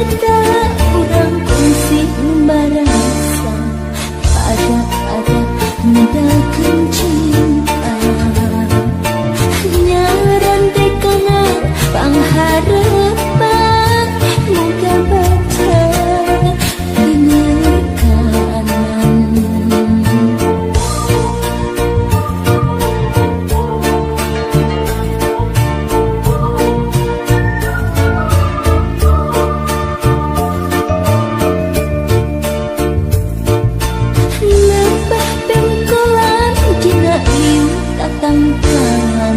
harita urang kongsi barasa ada mendakan cinta nyaran dekana pangharapan muka baca dinekanan lebah pengkolan dina iu tatangkan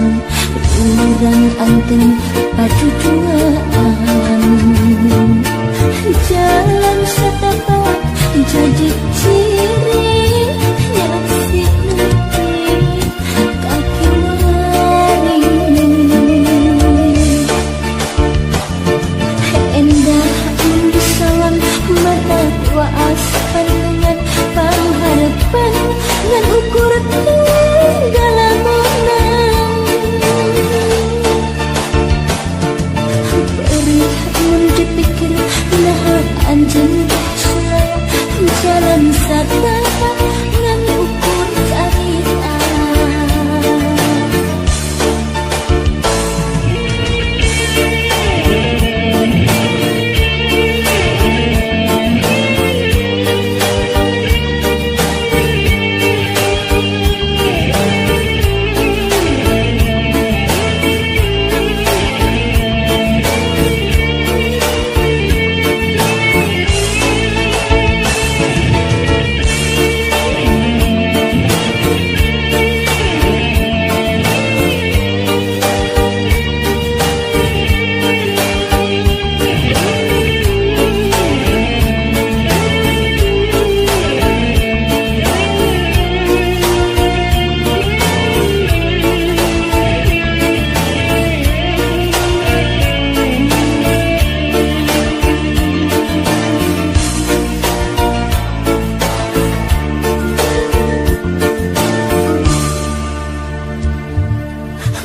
urang anteng paduduaan jalan setapak jadi ciri nyaksi nepi kaki lari endah mendesawan mata waas pandangan pangharapan ngan ukur dalam menang perih mun dipikir nah anjeun sulaya jalan satapa ngan ukur carita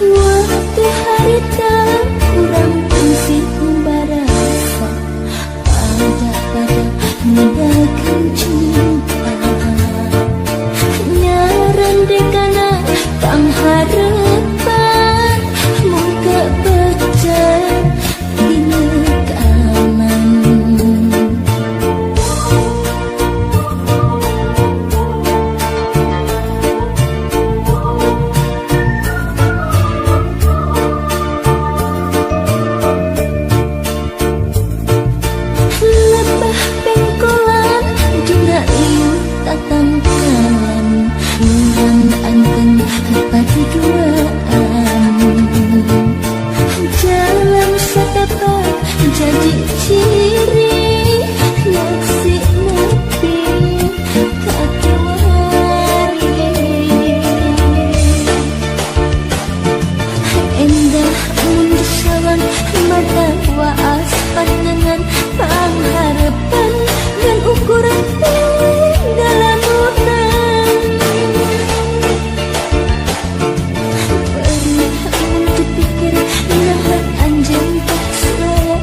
waktu harita kurang kongsi barasa pada mendakan cinta nyaran dekana pangharapan muka baca dinekanan lebah pengkolan dina iu tatangkan urang anteng paduduaan jalan setapak jadi ciri nyaksi nepi kaki lari endah mendesawan mata waas pandangan pangharapan dan ukuran dalam menang perih mun dipikir nah anjeun sulaya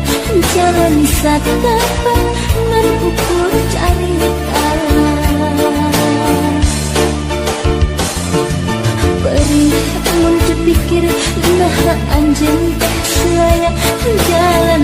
jalan satapa ngan ukur carita perih mun dipikir nah anjeun sulaya jalan